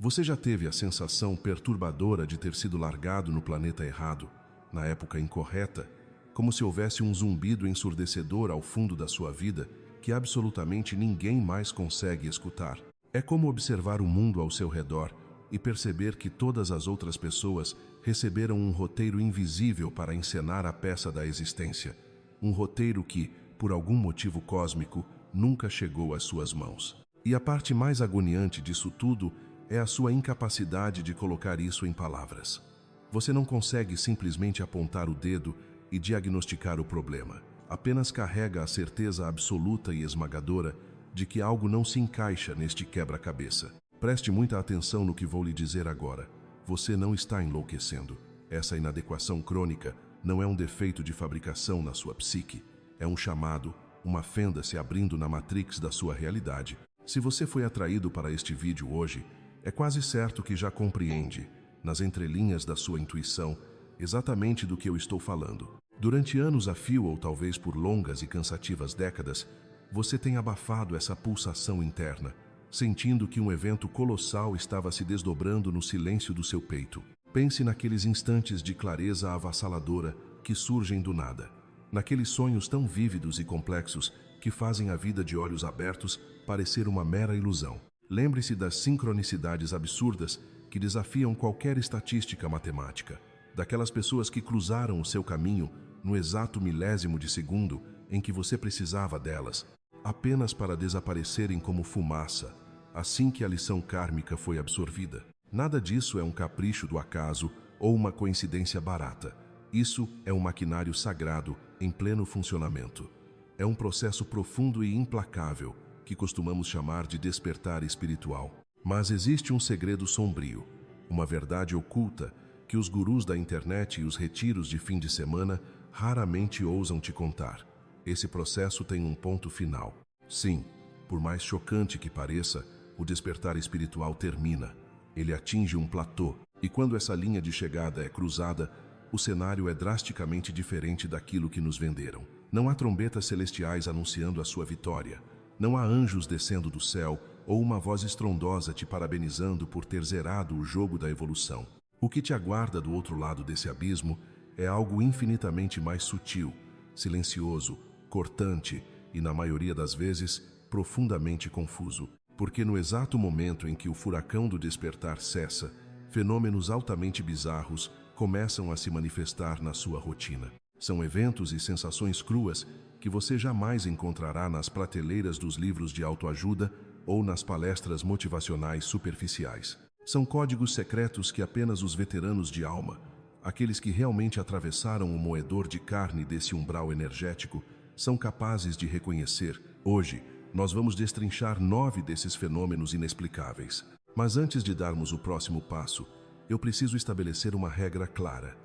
Você já teve a sensação perturbadora de ter sido largado no planeta errado, na época incorreta, como se houvesse um zumbido ensurdecedor ao fundo da sua vida que absolutamente ninguém mais consegue escutar? É como observar o mundo ao seu redor e perceber que todas as outras pessoas receberam um roteiro invisível para encenar a peça da existência. Um roteiro que, por algum motivo cósmico, nunca chegou às suas mãos. E a parte mais agoniante disso tudo é a sua incapacidade de colocar isso em palavras. Você não consegue simplesmente apontar o dedo e diagnosticar o problema. Apenas carrega a certeza absoluta e esmagadora de que algo não se encaixa neste quebra-cabeça. Preste muita atenção no que vou lhe dizer agora. Você não está enlouquecendo. Essa inadequação crônica não é um defeito de fabricação na sua psique. É um chamado, uma fenda se abrindo na matrix da sua realidade. Se você foi atraído para este vídeo hoje, é quase certo que já compreende, nas entrelinhas da sua intuição, exatamente do que eu estou falando. Durante anos a fio, ou talvez por longas e cansativas décadas, você tem abafado essa pulsação interna, sentindo que um evento colossal estava se desdobrando no silêncio do seu peito. Pense naqueles instantes de clareza avassaladora que surgem do nada, naqueles sonhos tão vívidos e complexos que fazem a vida de olhos abertos parecer uma mera ilusão. Lembre-se das sincronicidades absurdas que desafiam qualquer estatística matemática, daquelas pessoas que cruzaram o seu caminho no exato milésimo de segundo em que você precisava delas, apenas para desaparecerem como fumaça, assim que a lição kármica foi absorvida. Nada disso é um capricho do acaso ou uma coincidência barata. Isso é um maquinário sagrado em pleno funcionamento. É um processo profundo e implacável que costumamos chamar de despertar espiritual. Mas existe um segredo sombrio, uma verdade oculta que os gurus da internet e os retiros de fim de semana raramente ousam te contar. Esse processo tem um ponto final. Sim, por mais chocante que pareça, o despertar espiritual termina. Ele atinge um platô, e quando essa linha de chegada é cruzada, o cenário é drasticamente diferente daquilo que nos venderam. Não há trombetas celestiais anunciando a sua vitória. Não há anjos descendo do céu ou uma voz estrondosa te parabenizando por ter zerado o jogo da evolução. O que te aguarda do outro lado desse abismo é algo infinitamente mais sutil, silencioso, cortante e, na maioria das vezes, profundamente confuso. Porque no exato momento em que o furacão do despertar cessa, fenômenos altamente bizarros começam a se manifestar na sua rotina. São eventos e sensações cruas que você jamais encontrará nas prateleiras dos livros de autoajuda ou nas palestras motivacionais superficiais. São códigos secretos que apenas os veteranos de alma, aqueles que realmente atravessaram o moedor de carne desse umbral energético, são capazes de reconhecer. Hoje, nós vamos destrinchar 9 desses fenômenos inexplicáveis. Mas antes de darmos o próximo passo, eu preciso estabelecer uma regra clara.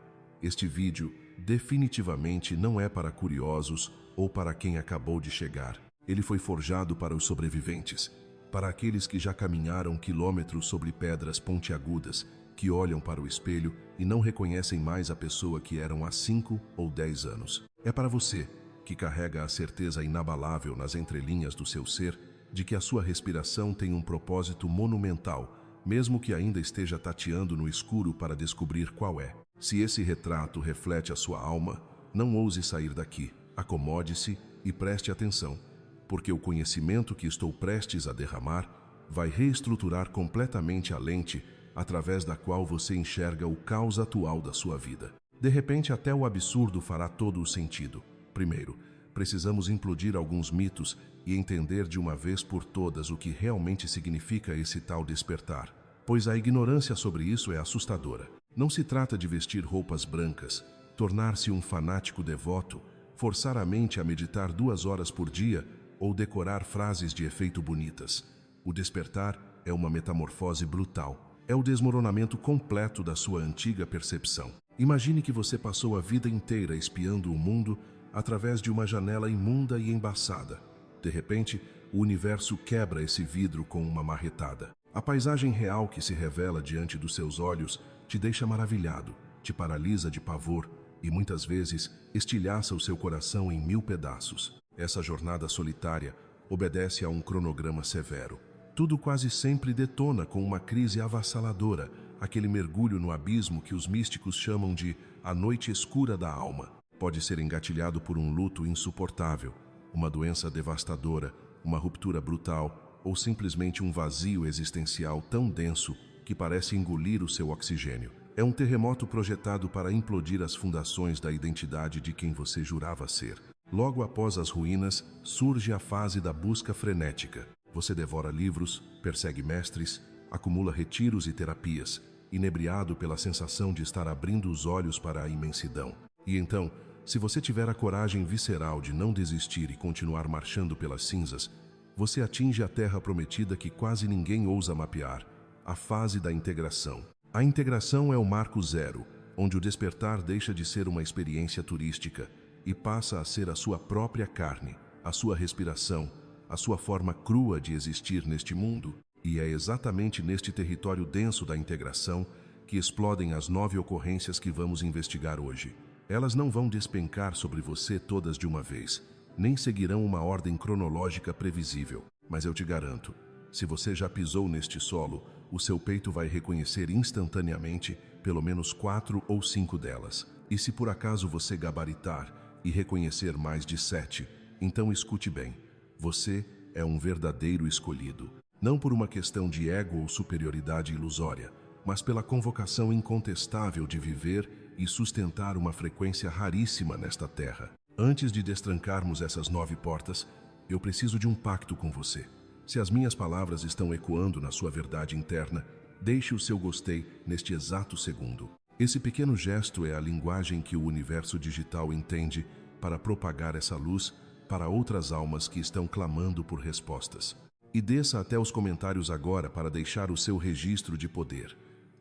Este vídeo definitivamente não é para curiosos ou para quem acabou de chegar. Ele foi forjado para os sobreviventes, para aqueles que já caminharam quilômetros sobre pedras pontiagudas, que olham para o espelho e não reconhecem mais a pessoa que eram há 5 ou 10 anos. É para você, que carrega a certeza inabalável nas entrelinhas do seu ser de que a sua respiração tem um propósito monumental, mesmo que ainda esteja tateando no escuro para descobrir qual é. Se esse retrato reflete a sua alma, não ouse sair daqui. Acomode-se e preste atenção, porque o conhecimento que estou prestes a derramar vai reestruturar completamente a lente através da qual você enxerga o caos atual da sua vida. De repente, até o absurdo fará todo o sentido. Primeiro, precisamos implodir alguns mitos e entender de uma vez por todas o que realmente significa esse tal despertar, pois a ignorância sobre isso é assustadora. Não se trata de vestir roupas brancas, tornar-se um fanático devoto, forçar a mente a meditar 2 horas por dia ou decorar frases de efeito bonitas. O despertar é uma metamorfose brutal. É o desmoronamento completo da sua antiga percepção. Imagine que você passou a vida inteira espiando o mundo através de uma janela imunda e embaçada. De repente, o universo quebra esse vidro com uma marretada. A paisagem real que se revela diante dos seus olhos te deixa maravilhado, te paralisa de pavor e muitas vezes estilhaça o seu coração em 1000 pedaços. Essa jornada solitária obedece a um cronograma severo. tudo quase sempre detona com uma crise avassaladora, aquele mergulho no abismo que os místicos chamam de a noite escura da alma. Pode ser engatilhado por um luto insuportável, uma doença devastadora, uma ruptura brutal ou simplesmente um vazio existencial tão denso que parece engolir o seu oxigênio. É um terremoto projetado para implodir as fundações da identidade de quem você jurava ser. Logo após as ruínas, surge a fase da busca frenética. Você devora livros, persegue mestres, acumula retiros e terapias, inebriado pela sensação de estar abrindo os olhos para a imensidão. E então, se você tiver a coragem visceral de não desistir e continuar marchando pelas cinzas, você atinge a terra prometida que quase ninguém ousa mapear, a fase da integração. A integração é o marco zero, onde o despertar deixa de ser uma experiência turística e passa a ser a sua própria carne, a sua respiração, a sua forma crua de existir neste mundo. E é exatamente neste território denso da integração que explodem as 9 ocorrências que vamos investigar hoje. Elas não vão despencar sobre você todas de uma vez, nem seguirão uma ordem cronológica previsível. Mas eu te garanto, se você já pisou neste solo, o seu peito vai reconhecer instantaneamente pelo menos 4 ou 5 delas. E se por acaso você gabaritar e reconhecer mais de 7, então escute bem, você é um verdadeiro escolhido. Não por uma questão de ego ou superioridade ilusória, mas pela convocação incontestável de viver e sustentar uma frequência raríssima nesta terra. Antes de destrancarmos essas 9 portas, eu preciso de um pacto com você. Se as minhas palavras estão ecoando na sua verdade interna, deixe o seu gostei neste exato segundo. Esse pequeno gesto é a linguagem que o universo digital entende para propagar essa luz para outras almas que estão clamando por respostas. E desça até os comentários agora para deixar o seu registro de poder.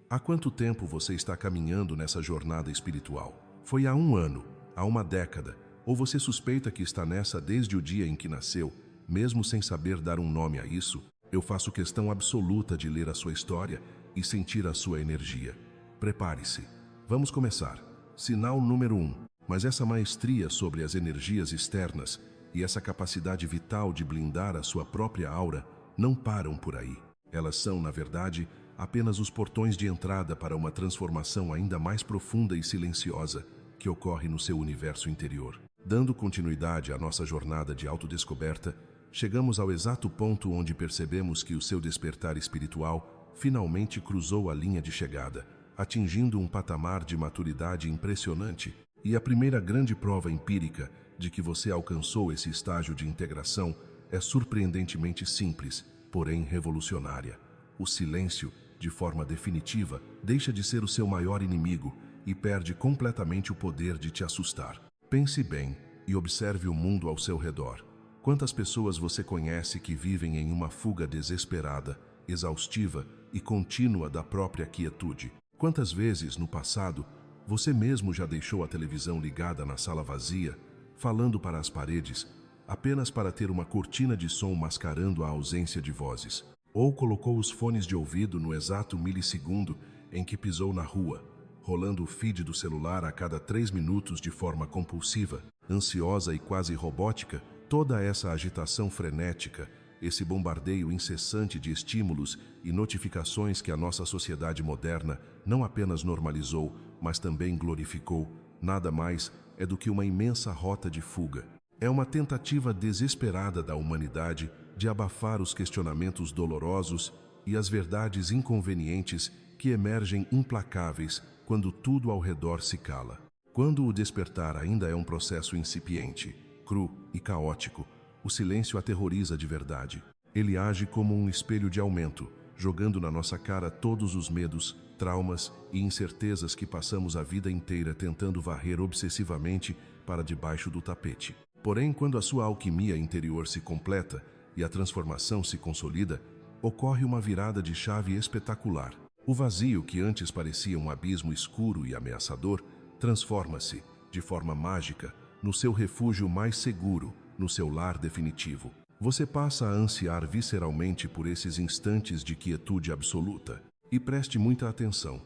Há quanto tempo você está caminhando nessa jornada espiritual? Foi há 1 ano, há 1 década, ou você suspeita que está nessa desde o dia em que nasceu, mesmo sem saber dar um nome a isso? Eu faço questão absoluta de ler a sua história e sentir a sua energia. Prepare-se. Vamos começar. Sinal número 1. Mas essa maestria sobre as energias externas e essa capacidade vital de blindar a sua própria aura não param por aí. Elas são, na verdade, apenas os portões de entrada para uma transformação ainda mais profunda e silenciosa que ocorre no seu universo interior. Dando continuidade à nossa jornada de autodescoberta, chegamos ao exato ponto onde percebemos que o seu despertar espiritual finalmente cruzou a linha de chegada, atingindo um patamar de maturidade impressionante. E a primeira grande prova empírica de que você alcançou esse estágio de integração é surpreendentemente simples, porém revolucionária. O silêncio, de forma definitiva, deixa de ser o seu maior inimigo e perde completamente o poder de te assustar. Pense bem e observe o mundo ao seu redor. Quantas pessoas você conhece que vivem em uma fuga desesperada, exaustiva e contínua da própria quietude? Quantas vezes, no passado, você mesmo já deixou a televisão ligada na sala vazia, falando para as paredes, apenas para ter uma cortina de som mascarando a ausência de vozes? Ou colocou os fones de ouvido no exato milissegundo em que pisou na rua, rolando o feed do celular a cada 3 minutos de forma compulsiva, ansiosa e quase robótica? Toda essa agitação frenética, esse bombardeio incessante de estímulos e notificações que a nossa sociedade moderna não apenas normalizou, mas também glorificou, nada mais é do que uma imensa rota de fuga. É uma tentativa desesperada da humanidade de abafar os questionamentos dolorosos e as verdades inconvenientes que emergem implacáveis quando tudo ao redor se cala. Quando o despertar ainda é um processo incipiente, cru e caótico, o silêncio aterroriza de verdade. Ele age como um espelho de aumento, jogando na nossa cara todos os medos, traumas e incertezas que passamos a vida inteira tentando varrer obsessivamente para debaixo do tapete. Porém, quando a sua alquimia interior se completa e a transformação se consolida, ocorre uma virada de chave espetacular. O vazio que antes parecia um abismo escuro e ameaçador, transforma-se, de forma mágica, no seu refúgio mais seguro, no seu lar definitivo. Você passa a ansiar visceralmente por esses instantes de quietude absoluta. E preste muita atenção.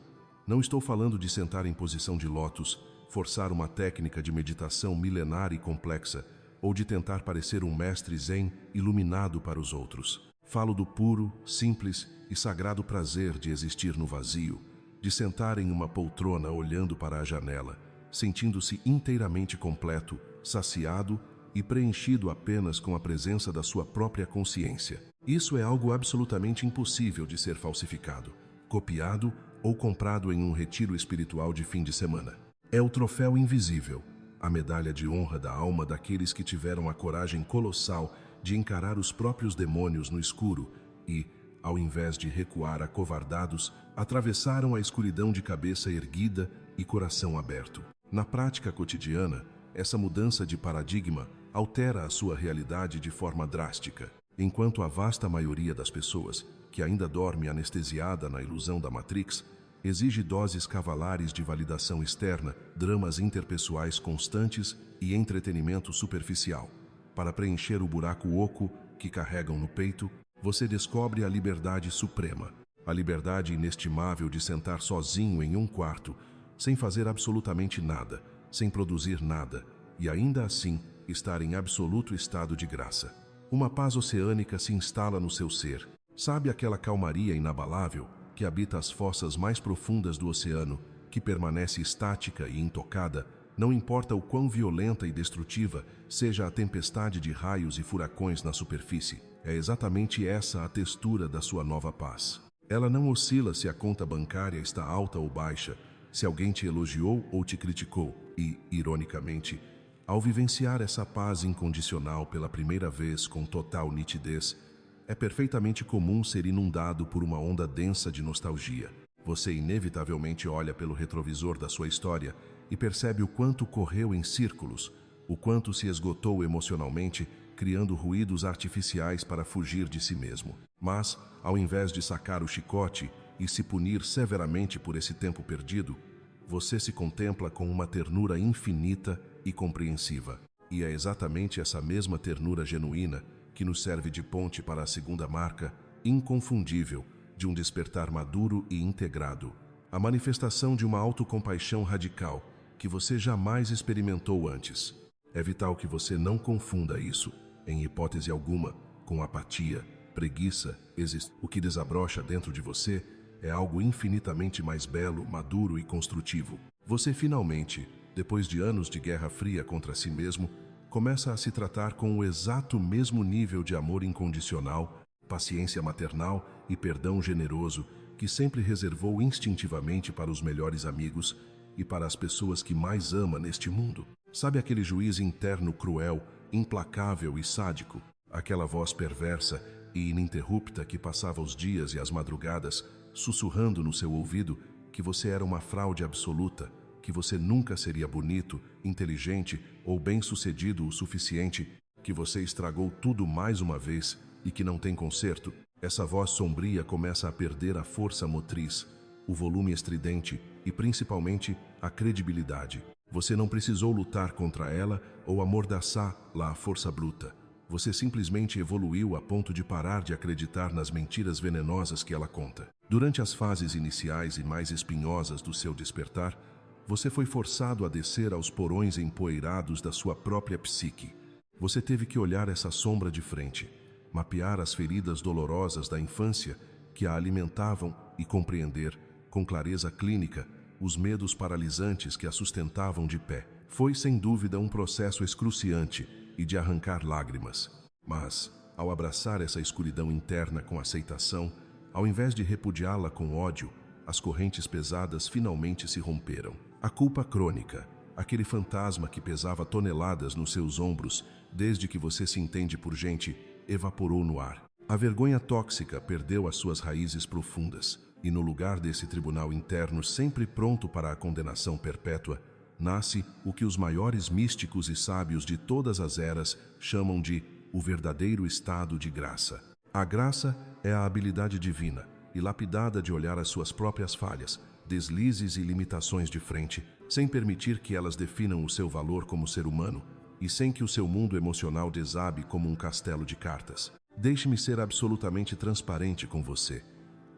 Não estou falando de sentar em posição de lótus, forçar uma técnica de meditação milenar e complexa, ou de tentar parecer um mestre zen iluminado para os outros. Falo do puro, simples e sagrado prazer de existir no vazio, de sentar em uma poltrona olhando para a janela, sentindo-se inteiramente completo, saciado e preenchido apenas com a presença da sua própria consciência. Isso é algo absolutamente impossível de ser falsificado, copiado ou comprado em um retiro espiritual de fim de semana. É o troféu invisível, a medalha de honra da alma daqueles que tiveram a coragem colossal de encarar os próprios demônios no escuro e, ao invés de recuar acovardados, atravessaram a escuridão de cabeça erguida e coração aberto. Na prática cotidiana, essa mudança de paradigma altera a sua realidade de forma drástica. Enquanto a vasta maioria das pessoas, que ainda dorme anestesiada na ilusão da Matrix, exige doses cavalares de validação externa, dramas interpessoais constantes e entretenimento superficial. Para preencher o buraco oco que carregam no peito, você descobre a liberdade suprema, a liberdade inestimável de sentar sozinho em um quarto, sem fazer absolutamente nada, sem produzir nada, e ainda assim estar em absoluto estado de graça. Uma paz oceânica se instala no seu ser. Sabe aquela calmaria inabalável que habita as fossas mais profundas do oceano, que permanece estática e intocada, não importa o quão violenta e destrutiva seja a tempestade de raios e furacões na superfície. É exatamente essa a textura da sua nova paz. Ela não oscila se a conta bancária está alta ou baixa, se alguém te elogiou ou te criticou e, ironicamente, ao vivenciar essa paz incondicional pela primeira vez com total nitidez, é perfeitamente comum ser inundado por uma onda densa de nostalgia. Você inevitavelmente olha pelo retrovisor da sua história e percebe o quanto correu em círculos, o quanto se esgotou emocionalmente, criando ruídos artificiais para fugir de si mesmo. Mas, ao invés de sacar o chicote e se punir severamente por esse tempo perdido, você se contempla com uma ternura infinita e compreensiva. E é exatamente essa mesma ternura genuína que nos serve de ponte para a segunda marca, inconfundível, de um despertar maduro e integrado. A manifestação de uma autocompaixão radical que você jamais experimentou antes. É vital que você não confunda isso, em hipótese alguma, com apatia, preguiça. O que desabrocha dentro de você é algo infinitamente mais belo, maduro e construtivo. Você finalmente, depois de anos de guerra fria contra si mesmo, começa a se tratar com o exato mesmo nível de amor incondicional, paciência maternal e perdão generoso que sempre reservou instintivamente para os melhores amigos e para as pessoas que mais ama neste mundo. Sabe aquele juiz interno cruel, implacável e sádico? Aquela voz perversa e ininterrupta que passava os dias e as madrugadas sussurrando no seu ouvido que você era uma fraude absoluta, que você nunca seria bonito, inteligente ou bem-sucedido o suficiente, que você estragou tudo mais uma vez e que não tem conserto. Essa voz sombria começa a perder a força motriz, o volume estridente e, principalmente, a credibilidade. Você não precisou lutar contra ela ou amordaçá-la à força bruta. Você simplesmente evoluiu a ponto de parar de acreditar nas mentiras venenosas que ela conta. Durante as fases iniciais e mais espinhosas do seu despertar, você foi forçado a descer aos porões empoeirados da sua própria psique. Você teve que olhar essa sombra de frente, mapear as feridas dolorosas da infância que a alimentavam e compreender, com clareza clínica, os medos paralisantes que a sustentavam de pé. Foi, sem dúvida, um processo excruciante e de arrancar lágrimas. Mas, ao abraçar essa escuridão interna com aceitação, ao invés de repudiá-la com ódio, as correntes pesadas finalmente se romperam. A culpa crônica, aquele fantasma que pesava toneladas nos seus ombros desde que você se entende por gente, evaporou no ar. A vergonha tóxica perdeu as suas raízes profundas, e no lugar desse tribunal interno sempre pronto para a condenação perpétua, nasce o que os maiores místicos e sábios de todas as eras chamam de o verdadeiro estado de graça. A graça é a habilidade divina e lapidada de olhar as suas próprias falhas, deslizes e limitações de frente, sem permitir que elas definam o seu valor como ser humano e sem que o seu mundo emocional desabe como um castelo de cartas. Deixe-me ser absolutamente transparente com você.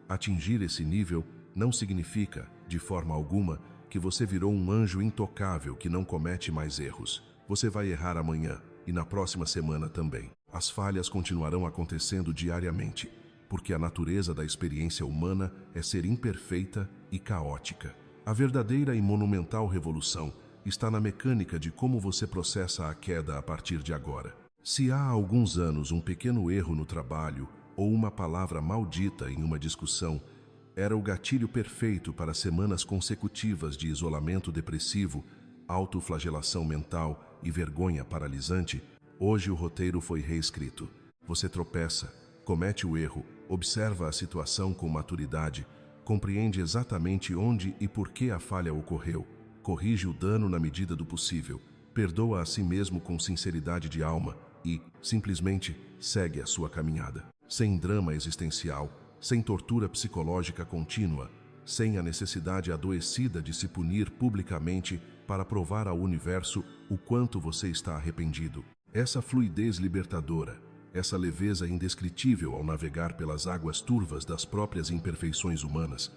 Atingir esse nível não significa, de forma alguma, que você virou um anjo intocável que não comete mais erros. Você vai errar amanhã e na próxima semana também. As falhas continuarão acontecendo diariamente, porque a natureza da experiência humana é ser imperfeita e caótica. A verdadeira e monumental revolução está na mecânica de como você processa a queda a partir de agora. Se há alguns anos um pequeno erro no trabalho ou uma palavra maldita em uma discussão era o gatilho perfeito para semanas consecutivas de isolamento depressivo, autoflagelação mental e vergonha paralisante, hoje o roteiro foi reescrito. Você tropeça, comete o erro, observa a situação com maturidade, compreende exatamente onde e por que a falha ocorreu, corrige o dano na medida do possível, perdoa a si mesmo com sinceridade de alma e, simplesmente, segue a sua caminhada. Sem drama existencial, sem tortura psicológica contínua, sem a necessidade adoecida de se punir publicamente para provar ao universo o quanto você está arrependido. Essa fluidez libertadora, essa leveza indescritível ao navegar pelas águas turvas das próprias imperfeições humanas,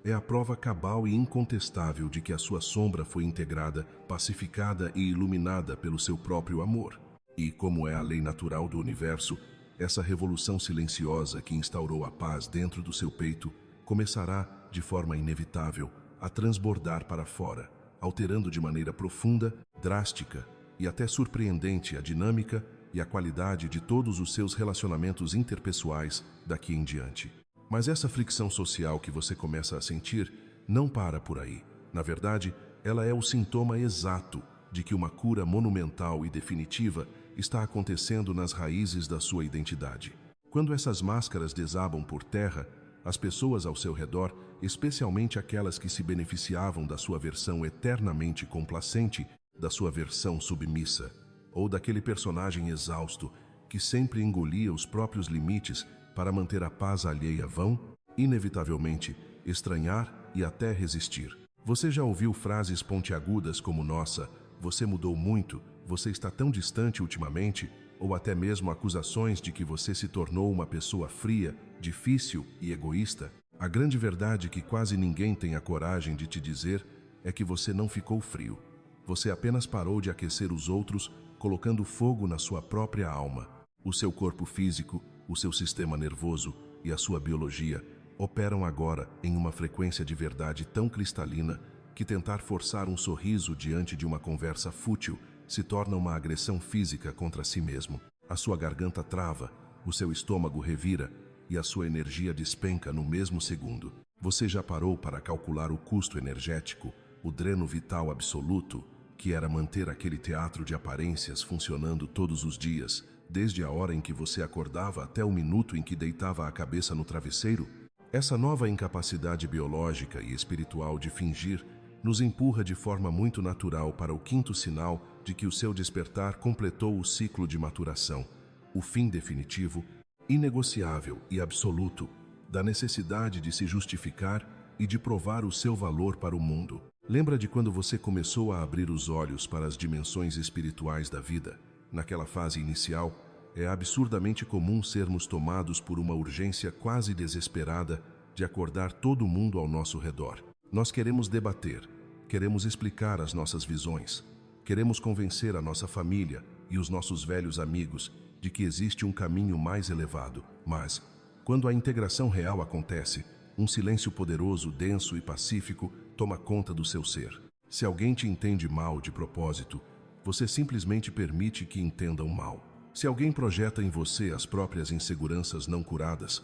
é a prova cabal e incontestável de que a sua sombra foi integrada, pacificada e iluminada pelo seu próprio amor. E, como é a lei natural do universo, essa revolução silenciosa que instaurou a paz dentro do seu peito começará, de forma inevitável, a transbordar para fora, alterando de maneira profunda, drástica e até surpreendente a dinâmica e a qualidade de todos os seus relacionamentos interpessoais daqui em diante. Mas essa fricção social que você começa a sentir não para por aí. Na verdade, ela é o sintoma exato de que uma cura monumental e definitiva está acontecendo nas raízes da sua identidade. Quando essas máscaras desabam por terra, as pessoas ao seu redor, especialmente aquelas que se beneficiavam da sua versão eternamente complacente, da sua versão submissa, ou daquele personagem exausto que sempre engolia os próprios limites para manter a paz alheia, vão, inevitavelmente, estranhar e até resistir. Você já ouviu frases pontiagudas como "Nossa, você mudou muito, você está tão distante ultimamente", ou até mesmo acusações de que você se tornou uma pessoa fria, difícil e egoísta? A grande verdade que quase ninguém tem a coragem de te dizer é que você não ficou frio. Você apenas parou de aquecer os outros, colocando fogo na sua própria alma. O seu corpo físico, o seu sistema nervoso e a sua biologia operam agora em uma frequência de verdade tão cristalina que tentar forçar um sorriso diante de uma conversa fútil se torna uma agressão física contra si mesmo. A sua garganta trava, o seu estômago revira e a sua energia despenca no mesmo segundo. Você já parou para calcular o custo energético, o dreno vital absoluto, que era manter aquele teatro de aparências funcionando todos os dias, desde a hora em que você acordava até o minuto em que deitava a cabeça no travesseiro? Essa nova incapacidade biológica e espiritual de fingir nos empurra de forma muito natural para o quinto sinal de que o seu despertar completou o ciclo de maturação, o fim definitivo, inegociável e absoluto da necessidade de se justificar e de provar o seu valor para o mundo. Lembra de quando você começou a abrir os olhos para as dimensões espirituais da vida? Naquela fase inicial, é absurdamente comum sermos tomados por uma urgência quase desesperada de acordar todo mundo ao nosso redor. Nós queremos debater, queremos explicar as nossas visões, queremos convencer a nossa família e os nossos velhos amigos de que existe um caminho mais elevado. Mas, quando a integração real acontece, um silêncio poderoso, denso e pacífico toma conta do seu ser. Se alguém te entende mal de propósito, você simplesmente permite que entendam mal. Se alguém projeta em você as próprias inseguranças não curadas,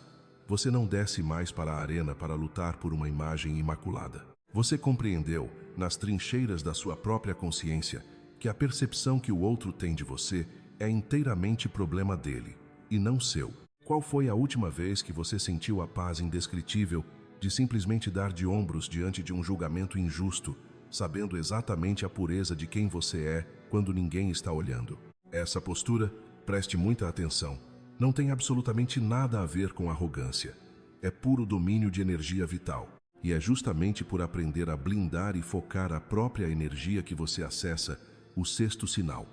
você não desce mais para a arena para lutar por uma imagem imaculada. Você compreendeu, nas trincheiras da sua própria consciência, que a percepção que o outro tem de você é inteiramente problema dele, e não seu. Qual foi a última vez que você sentiu a paz indescritível de simplesmente dar de ombros diante de um julgamento injusto, sabendo exatamente a pureza de quem você é quando ninguém está olhando? Essa postura, preste muita atenção, não tem absolutamente nada a ver com arrogância. É puro domínio de energia vital. E é justamente por aprender a blindar e focar a própria energia que você acessa o sexto sinal,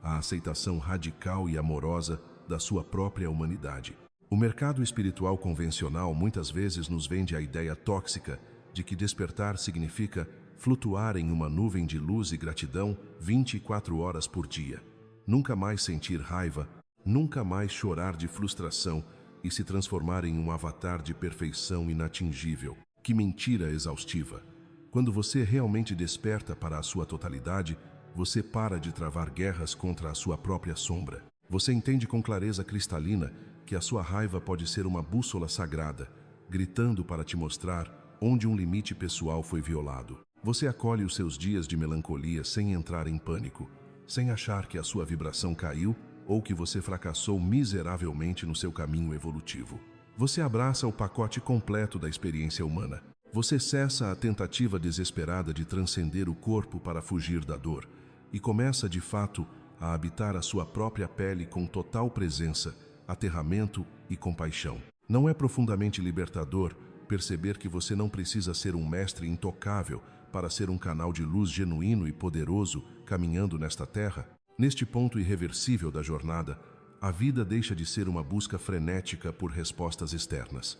a aceitação radical e amorosa da sua própria humanidade. O mercado espiritual convencional muitas vezes nos vende a ideia tóxica de que despertar significa flutuar em uma nuvem de luz e gratidão 24 horas por dia. Nunca mais sentir raiva, Nunca mais chorar de frustração e se transformar em um avatar de perfeição inatingível. Que mentira exaustiva! Quando você realmente desperta para a sua totalidade, você para de travar guerras contra a sua própria sombra. Você entende com clareza cristalina que a sua raiva pode ser uma bússola sagrada, gritando para te mostrar onde um limite pessoal foi violado. Você acolhe os seus dias de melancolia sem entrar em pânico, sem achar que a sua vibração caiu ou que você fracassou miseravelmente no seu caminho evolutivo. Você abraça o pacote completo da experiência humana. Você cessa a tentativa desesperada de transcender o corpo para fugir da dor e começa, de fato, a habitar a sua própria pele com total presença, aterramento e compaixão. Não é profundamente libertador perceber que você não precisa ser um mestre intocável para ser um canal de luz genuíno e poderoso caminhando nesta terra? Neste ponto irreversível da jornada, a vida deixa de ser uma busca frenética por respostas externas.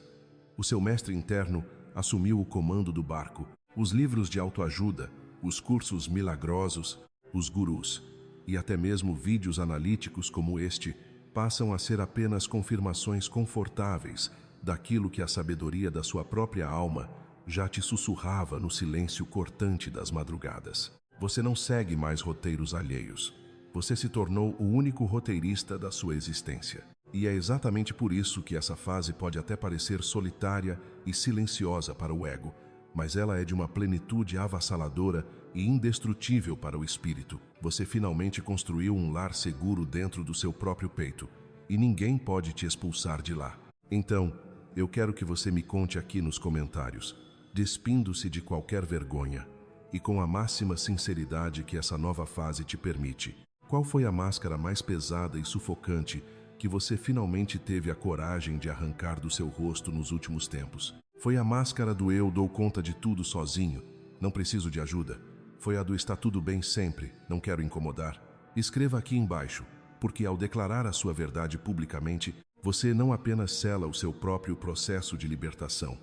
O seu mestre interno assumiu o comando do barco. Os livros de autoajuda, os cursos milagrosos, os gurus e até mesmo vídeos analíticos como este passam a ser apenas confirmações confortáveis daquilo que a sabedoria da sua própria alma já te sussurrava no silêncio cortante das madrugadas. Você não segue mais roteiros alheios. Você se tornou o único roteirista da sua existência. E é exatamente por isso que essa fase pode até parecer solitária e silenciosa para o ego, mas ela é de uma plenitude avassaladora e indestrutível para o espírito. Você finalmente construiu um lar seguro dentro do seu próprio peito, e ninguém pode te expulsar de lá. Então, eu quero que você me conte aqui nos comentários, despindo-se de qualquer vergonha, e com a máxima sinceridade que essa nova fase te permite. Qual foi a máscara mais pesada e sufocante que você finalmente teve a coragem de arrancar do seu rosto nos últimos tempos? Foi a máscara do eu dou conta de tudo sozinho, não preciso de ajuda? Foi a do está tudo bem sempre, não quero incomodar? Escreva aqui embaixo, porque ao declarar a sua verdade publicamente, você não apenas sela o seu próprio processo de libertação,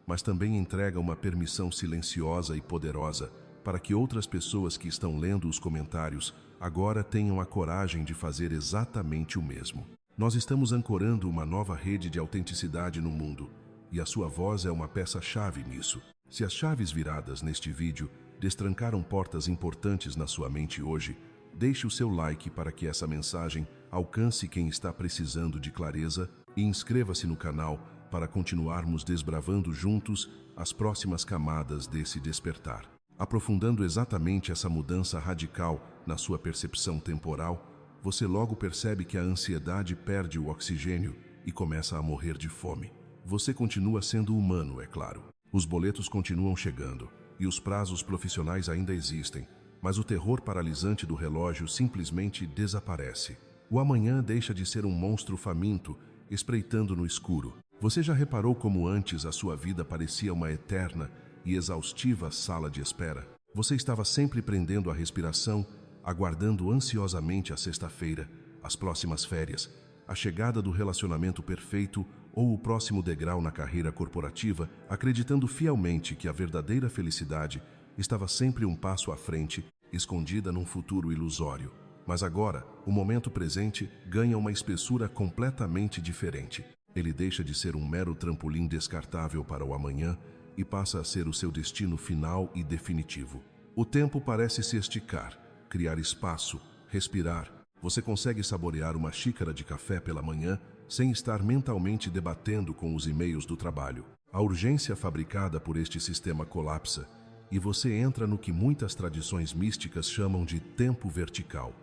mas também entrega uma permissão silenciosa e poderosa para que outras pessoas que estão lendo os comentários agora tenham a coragem de fazer exatamente o mesmo. Nós estamos ancorando uma nova rede de autenticidade no mundo, e a sua voz é uma peça-chave nisso. Se as chaves viradas neste vídeo destrancaram portas importantes na sua mente hoje, deixe o seu like para que essa mensagem alcance quem está precisando de clareza e inscreva-se no canal para continuarmos desbravando juntos as próximas camadas desse despertar. Aprofundando exatamente essa mudança radical na sua percepção temporal, você logo percebe que a ansiedade perde o oxigênio e começa a morrer de fome. Você continua sendo humano, é claro. Os boletos continuam chegando e os prazos profissionais ainda existem, mas o terror paralisante do relógio simplesmente desaparece. O amanhã deixa de ser um monstro faminto, espreitando no escuro. Você já reparou como antes a sua vida parecia uma eterna e exaustiva sala de espera? Você estava sempre prendendo a respiração, aguardando ansiosamente a sexta-feira, as próximas férias, a chegada do relacionamento perfeito ou o próximo degrau na carreira corporativa, acreditando fielmente que a verdadeira felicidade estava sempre um passo à frente, escondida num futuro ilusório. Mas agora, o momento presente ganha uma espessura completamente diferente. Ele deixa de ser um mero trampolim descartável para o amanhã e passa a ser o seu destino final e definitivo. O tempo parece se esticar, criar espaço, respirar. Você consegue saborear uma xícara de café pela manhã sem estar mentalmente debatendo com os e-mails do trabalho. A urgência fabricada por este sistema colapsa e você entra no que muitas tradições místicas chamam de tempo vertical,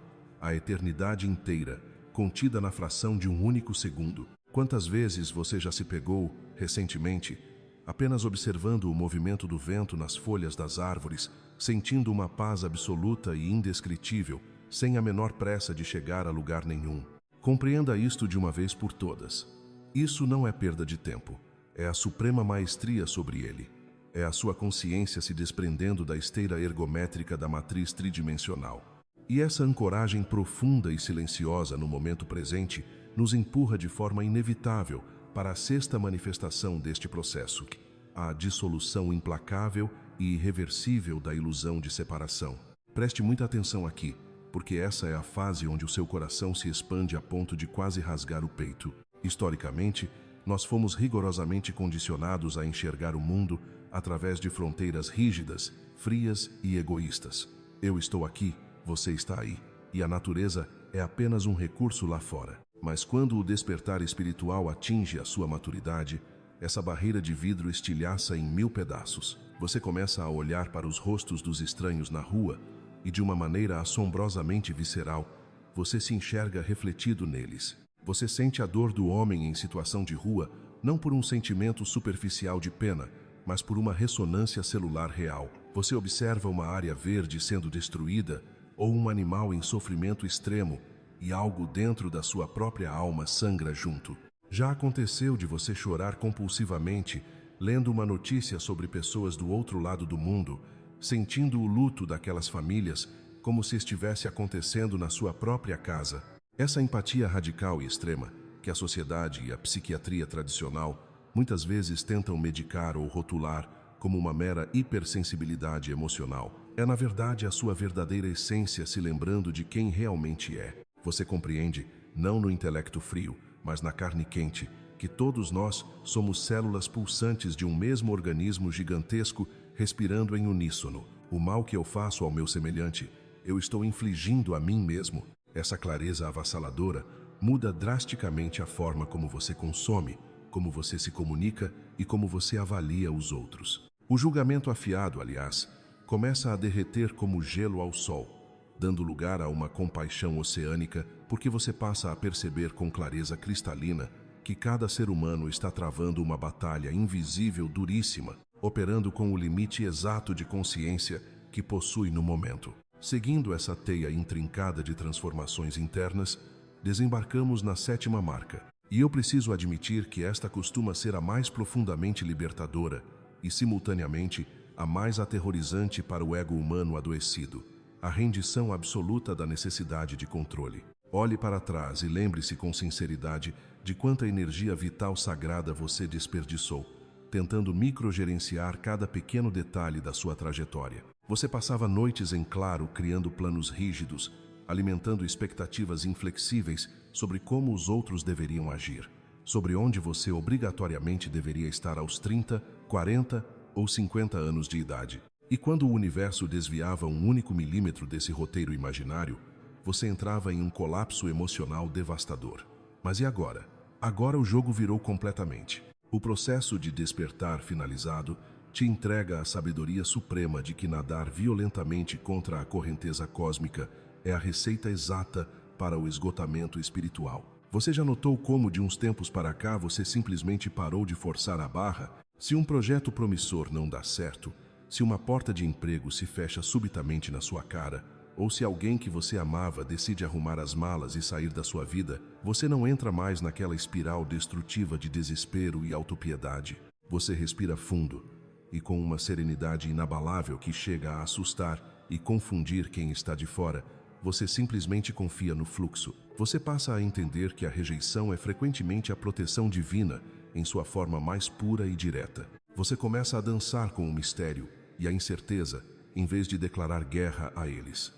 a eternidade inteira, contida na fração de um único segundo. Quantas vezes você já se pegou, recentemente, apenas observando o movimento do vento nas folhas das árvores, sentindo uma paz absoluta e indescritível, sem a menor pressa de chegar a lugar nenhum? Compreenda isto de uma vez por todas. Isso não é perda de tempo, é a suprema maestria sobre ele. É a sua consciência se desprendendo da esteira ergométrica da matriz tridimensional. E essa ancoragem profunda e silenciosa no momento presente nos empurra de forma inevitável para a sexta manifestação deste processo, a dissolução implacável e irreversível da ilusão de separação. Preste muita atenção aqui, porque essa é a fase onde o seu coração se expande a ponto de quase rasgar o peito. Historicamente, nós fomos rigorosamente condicionados a enxergar o mundo através de fronteiras rígidas, frias e egoístas. Eu estou aqui, você está aí, e a natureza é apenas um recurso lá fora. Mas quando o despertar espiritual atinge a sua maturidade, essa barreira de vidro estilhaça em 1000 pedaços. Você começa a olhar para os rostos dos estranhos na rua e, de uma maneira assombrosamente visceral, você se enxerga refletido neles. Você sente a dor do homem em situação de rua, não por um sentimento superficial de pena, mas por uma ressonância celular real. Você observa uma área verde sendo destruída ou um animal em sofrimento extremo e algo dentro da sua própria alma sangra junto. Já aconteceu de você chorar compulsivamente lendo uma notícia sobre pessoas do outro lado do mundo, sentindo o luto daquelas famílias como se estivesse acontecendo na sua própria casa. Essa empatia radical e extrema, que a sociedade e a psiquiatria tradicional muitas vezes tentam medicar ou rotular como uma mera hipersensibilidade emocional, é na verdade a sua verdadeira essência se lembrando de quem realmente é. Você compreende, não no intelecto frio, mas na carne quente, que todos nós somos células pulsantes de um mesmo organismo gigantesco respirando em uníssono. O mal que eu faço ao meu semelhante, eu estou infligindo a mim mesmo. Essa clareza avassaladora muda drasticamente a forma como você consome, como você se comunica e como você avalia os outros. O julgamento afiado, aliás, começa a derreter como gelo ao sol, dando lugar a uma compaixão oceânica, porque você passa a perceber com clareza cristalina que cada ser humano está travando uma batalha invisível duríssima, operando com o limite exato de consciência que possui no momento. Seguindo essa teia intrincada de transformações internas, desembarcamos na 7ª marca. E eu preciso admitir que esta costuma ser a mais profundamente libertadora e, simultaneamente, a mais aterrorizante para o ego humano adoecido. A rendição absoluta da necessidade de controle. Olhe para trás e lembre-se com sinceridade de quanta energia vital sagrada você desperdiçou, tentando microgerenciar cada pequeno detalhe da sua trajetória. Você passava noites em claro criando planos rígidos, alimentando expectativas inflexíveis sobre como os outros deveriam agir, sobre onde você obrigatoriamente deveria estar aos 30, 40 ou 50 anos de idade. E quando o universo desviava um único milímetro desse roteiro imaginário, você entrava em um colapso emocional devastador. Mas e agora? Agora o jogo virou completamente. O processo de despertar finalizado te entrega a sabedoria suprema de que nadar violentamente contra a correnteza cósmica é a receita exata para o esgotamento espiritual. Você já notou como, de uns tempos para cá, você simplesmente parou de forçar a barra? Se um projeto promissor não dá certo, se uma porta de emprego se fecha subitamente na sua cara, ou se alguém que você amava decide arrumar as malas e sair da sua vida, você não entra mais naquela espiral destrutiva de desespero e autopiedade. Você respira fundo e, com uma serenidade inabalável que chega a assustar e confundir quem está de fora, você simplesmente confia no fluxo. Você passa a entender que a rejeição é frequentemente a proteção divina em sua forma mais pura e direta. Você começa a dançar com o mistério e a incerteza, em vez de declarar guerra a eles.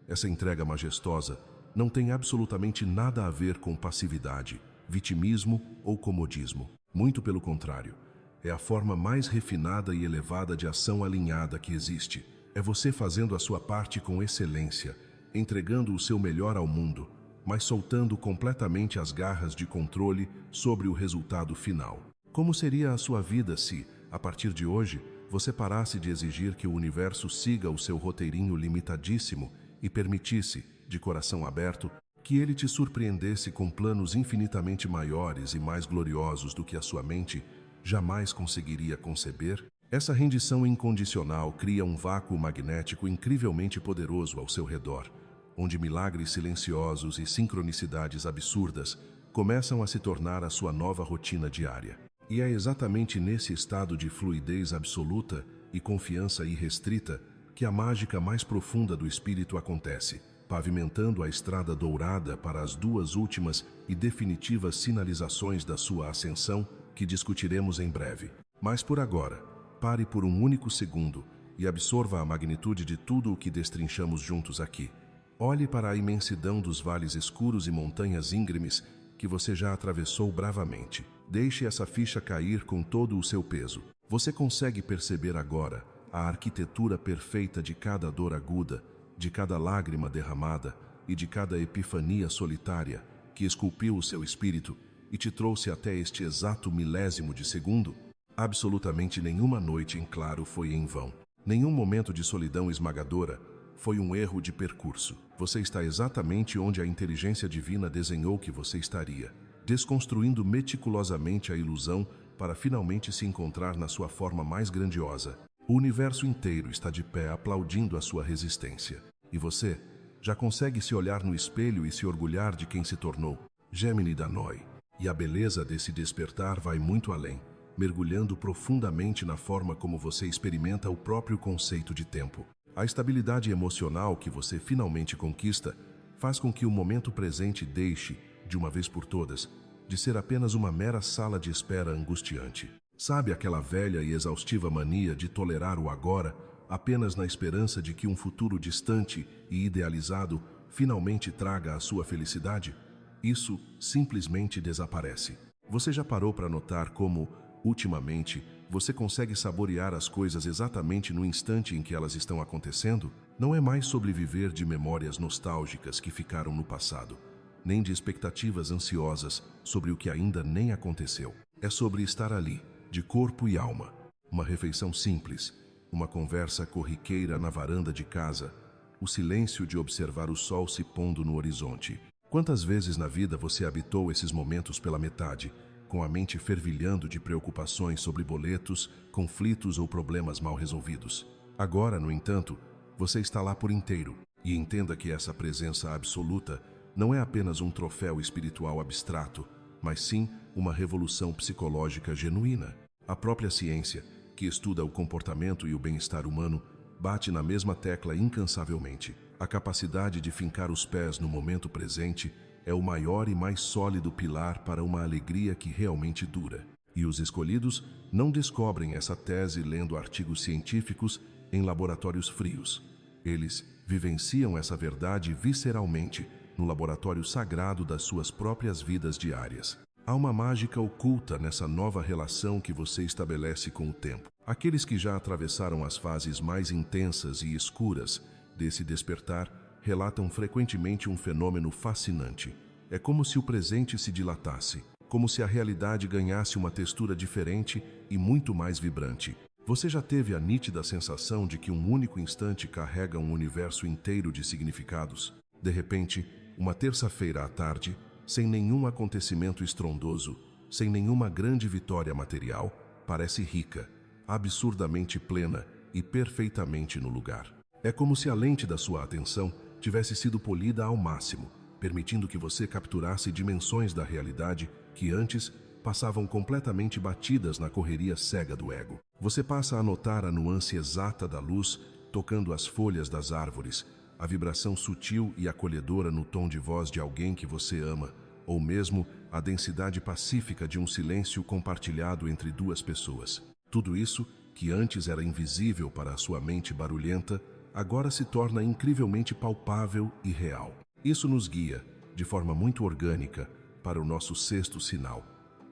Essa entrega majestosa não tem absolutamente nada a ver com passividade, vitimismo ou comodismo. Muito pelo contrário, é a forma mais refinada e elevada de ação alinhada que existe. É você fazendo a sua parte com excelência, entregando o seu melhor ao mundo, mas soltando completamente as garras de controle sobre o resultado final. Como seria a sua vida se, a partir de hoje, você parasse de exigir que o universo siga o seu roteirinho limitadíssimo e permitisse, de coração aberto, que ele te surpreendesse com planos infinitamente maiores e mais gloriosos do que a sua mente jamais conseguiria conceber? Essa rendição incondicional cria um vácuo magnético incrivelmente poderoso ao seu redor, onde milagres silenciosos e sincronicidades absurdas começam a se tornar a sua nova rotina diária. E é exatamente nesse estado de fluidez absoluta e confiança irrestrita que a mágica mais profunda do espírito acontece, pavimentando a estrada dourada para as duas últimas e definitivas sinalizações da sua ascensão, que discutiremos em breve. Mas por agora, pare por um único segundo e absorva a magnitude de tudo o que destrinchamos juntos aqui. Olhe para a imensidão dos vales escuros e montanhas íngremes que você já atravessou bravamente. Deixe essa ficha cair com todo o seu peso. Você consegue perceber agora a arquitetura perfeita de cada dor aguda, de cada lágrima derramada e de cada epifania solitária que esculpiu o seu espírito e te trouxe até este exato milésimo de segundo? Absolutamente nenhuma noite em claro foi em vão. Nenhum momento de solidão esmagadora foi um erro de percurso. Você está exatamente onde a inteligência divina desenhou que você estaria, desconstruindo meticulosamente a ilusão para finalmente se encontrar na sua forma mais grandiosa. O universo inteiro está de pé aplaudindo a sua resistência. E você já consegue se olhar no espelho e se orgulhar de quem se tornou. Gemini Danoi. E a beleza desse despertar vai muito além, mergulhando profundamente na forma como você experimenta o próprio conceito de tempo. A estabilidade emocional que você finalmente conquista faz com que o momento presente deixe, de uma vez por todas, de ser apenas uma mera sala de espera angustiante. Sabe aquela velha e exaustiva mania de tolerar o agora apenas na esperança de que um futuro distante e idealizado finalmente traga a sua felicidade? Isso simplesmente desaparece. Você já parou para notar como, ultimamente, você consegue saborear as coisas exatamente no instante em que elas estão acontecendo? Não é mais sobre viver de memórias nostálgicas que ficaram no passado, nem de expectativas ansiosas sobre o que ainda nem aconteceu. É sobre estar ali, de corpo e alma. Uma refeição simples, uma conversa corriqueira na varanda de casa, o silêncio de observar o sol se pondo no horizonte. Quantas vezes na vida você habitou esses momentos pela metade, com a mente fervilhando de preocupações sobre boletos, conflitos ou problemas mal resolvidos? Agora, no entanto, você está lá por inteiro. E entenda que essa presença absoluta não é apenas um troféu espiritual abstrato, mas sim uma revolução psicológica genuína. A própria ciência, que estuda o comportamento e o bem-estar humano, bate na mesma tecla incansavelmente. A capacidade de fincar os pés no momento presente é o maior e mais sólido pilar para uma alegria que realmente dura. E os escolhidos não descobrem essa tese lendo artigos científicos em laboratórios frios. Eles vivenciam essa verdade visceralmente no laboratório sagrado das suas próprias vidas diárias. Há uma mágica oculta nessa nova relação que você estabelece com o tempo. Aqueles que já atravessaram as fases mais intensas e escuras desse despertar relatam frequentemente um fenômeno fascinante. É como se o presente se dilatasse, como se a realidade ganhasse uma textura diferente e muito mais vibrante. Você já teve a nítida sensação de que um único instante carrega um universo inteiro de significados? De repente, uma terça-feira à tarde, sem nenhum acontecimento estrondoso, sem nenhuma grande vitória material, parece rica, absurdamente plena e perfeitamente no lugar. É como se a lente da sua atenção tivesse sido polida ao máximo, permitindo que você capturasse dimensões da realidade que antes passavam completamente batidas na correria cega do ego. Você passa a notar a nuance exata da luz tocando as folhas das árvores, a vibração sutil e acolhedora no tom de voz de alguém que você ama, ou mesmo a densidade pacífica de um silêncio compartilhado entre duas pessoas. Tudo isso, que antes era invisível para a sua mente barulhenta, agora se torna incrivelmente palpável e real. Isso nos guia, de forma muito orgânica, para o nosso sexto sinal.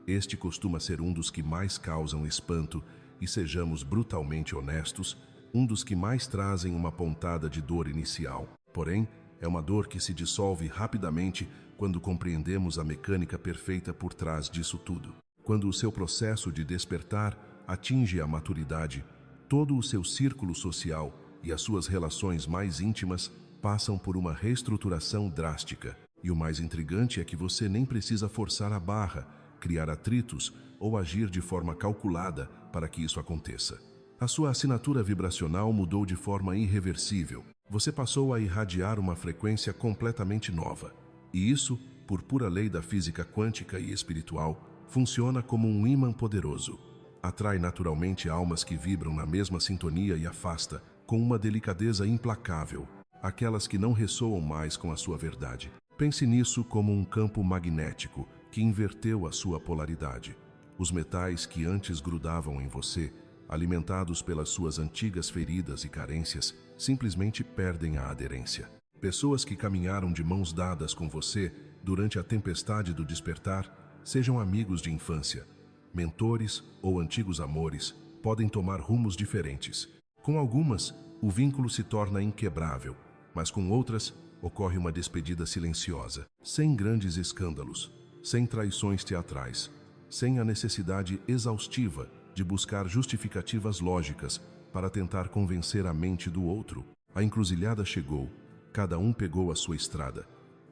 Este costuma ser um dos que mais causam espanto e, sejamos brutalmente honestos, um dos que mais trazem uma pontada de dor inicial. Porém, é uma dor que se dissolve rapidamente quando compreendemos a mecânica perfeita por trás disso tudo. Quando o seu processo de despertar atinge a maturidade, todo o seu círculo social e as suas relações mais íntimas passam por uma reestruturação drástica. E o mais intrigante é que você nem precisa forçar a barra, criar atritos ou agir de forma calculada para que isso aconteça. A sua assinatura vibracional mudou de forma irreversível. Você passou a irradiar uma frequência completamente nova. E isso, por pura lei da física quântica e espiritual, funciona como um ímã poderoso. Atrai naturalmente almas que vibram na mesma sintonia e afasta, com uma delicadeza implacável, aquelas que não ressoam mais com a sua verdade. Pense nisso como um campo magnético que inverteu a sua polaridade. Os metais que antes grudavam em você, alimentados pelas suas antigas feridas e carências, simplesmente perdem a aderência. Pessoas que caminharam de mãos dadas com você durante a tempestade do despertar, sejam amigos de infância, mentores ou antigos amores, podem tomar rumos diferentes. Com algumas, o vínculo se torna inquebrável, mas com outras, ocorre uma despedida silenciosa, sem grandes escândalos, sem traições teatrais, sem a necessidade exaustiva de buscar justificativas lógicas para tentar convencer a mente do outro. A encruzilhada chegou, cada um pegou a sua estrada,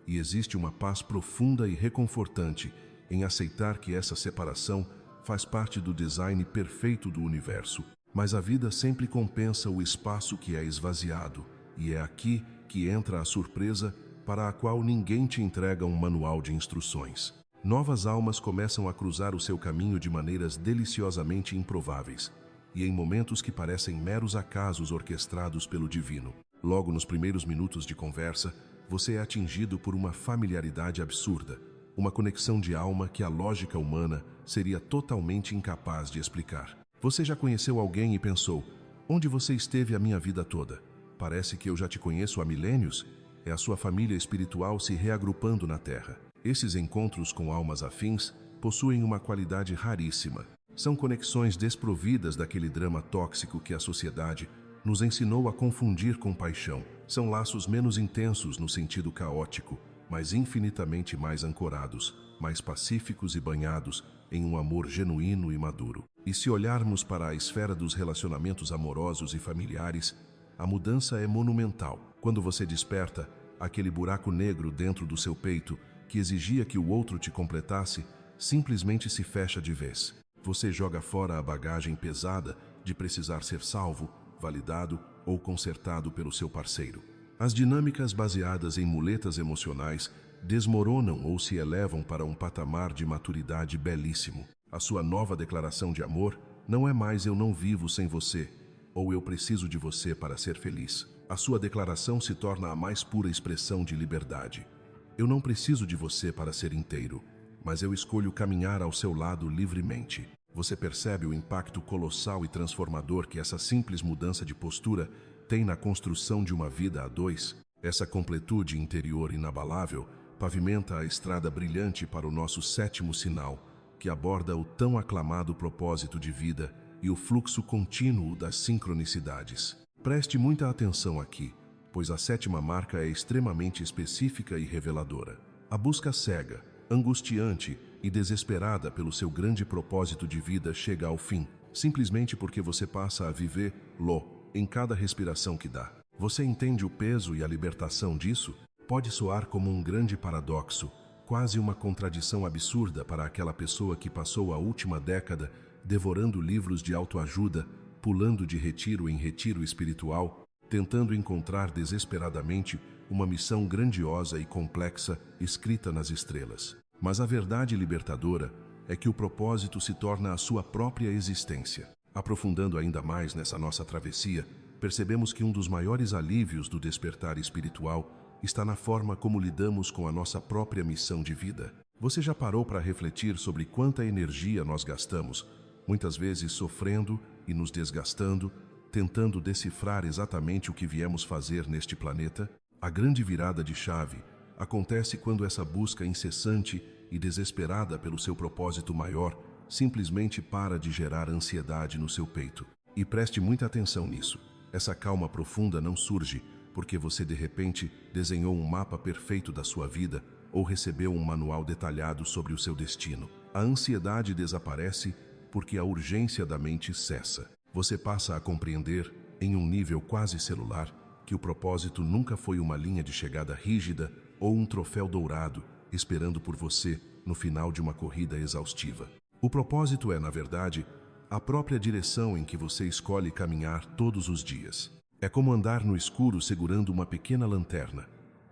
e existe uma paz profunda e reconfortante em aceitar que essa separação faz parte do design perfeito do universo. Mas a vida sempre compensa o espaço que é esvaziado, e é aqui que entra a surpresa para a qual ninguém te entrega um manual de instruções. Novas almas começam a cruzar o seu caminho de maneiras deliciosamente improváveis, e em momentos que parecem meros acasos orquestrados pelo divino. Logo nos primeiros minutos de conversa, você é atingido por uma familiaridade absurda, uma conexão de alma que a lógica humana seria totalmente incapaz de explicar. Você já conheceu alguém e pensou: onde você esteve a minha vida toda? Parece que eu já te conheço há milênios. É a sua família espiritual se reagrupando na Terra. Esses encontros com almas afins possuem uma qualidade raríssima. São conexões desprovidas daquele drama tóxico que a sociedade nos ensinou a confundir com paixão. São laços menos intensos no sentido caótico, mas infinitamente mais ancorados, mais pacíficos e banhados em um amor genuíno e maduro. E se olharmos para a esfera dos relacionamentos amorosos e familiares, a mudança é monumental. Quando você desperta, aquele buraco negro dentro do seu peito, que exigia que o outro te completasse, simplesmente se fecha de vez. Você joga fora a bagagem pesada de precisar ser salvo, validado ou consertado pelo seu parceiro. As dinâmicas baseadas em muletas emocionais desmoronam ou se elevam para um patamar de maturidade belíssimo. A sua nova declaração de amor não é mais "eu não vivo sem você" ou "eu preciso de você para ser feliz". A sua declaração se torna a mais pura expressão de liberdade. Eu não preciso de você para ser inteiro, mas eu escolho caminhar ao seu lado livremente. Você percebe o impacto colossal e transformador que essa simples mudança de postura tem na construção de uma vida a dois? Essa completude interior inabalável pavimenta a estrada brilhante para o nosso sétimo sinal, que aborda o tão aclamado propósito de vida e o fluxo contínuo das sincronicidades. Preste muita atenção aqui, pois a sétima marca é extremamente específica e reveladora. A busca cega, angustiante e desesperada pelo seu grande propósito de vida chega ao fim, simplesmente porque você passa a vivê-lo em cada respiração que dá. Você entende o peso e a libertação disso? Pode soar como um grande paradoxo, quase uma contradição absurda para aquela pessoa que passou a última década devorando livros de autoajuda, pulando de retiro em retiro espiritual, tentando encontrar desesperadamente uma missão grandiosa e complexa escrita nas estrelas. Mas a verdade libertadora é que o propósito se torna a sua própria existência. Aprofundando ainda mais nessa nossa travessia, percebemos que um dos maiores alívios do despertar espiritual está na forma como lidamos com a nossa própria missão de vida. Você já parou para refletir sobre quanta energia nós gastamos, muitas vezes sofrendo e nos desgastando, tentando decifrar exatamente o que viemos fazer neste planeta? A grande virada de chave acontece quando essa busca incessante e desesperada pelo seu propósito maior simplesmente para de gerar ansiedade no seu peito. E preste muita atenção nisso. Essa calma profunda não surge porque você de repente desenhou um mapa perfeito da sua vida ou recebeu um manual detalhado sobre o seu destino. A ansiedade desaparece porque a urgência da mente cessa. Você passa a compreender, em um nível quase celular, que o propósito nunca foi uma linha de chegada rígida ou um troféu dourado esperando por você no final de uma corrida exaustiva. O propósito é, na verdade, a própria direção em que você escolhe caminhar todos os dias. É como andar no escuro segurando uma pequena lanterna.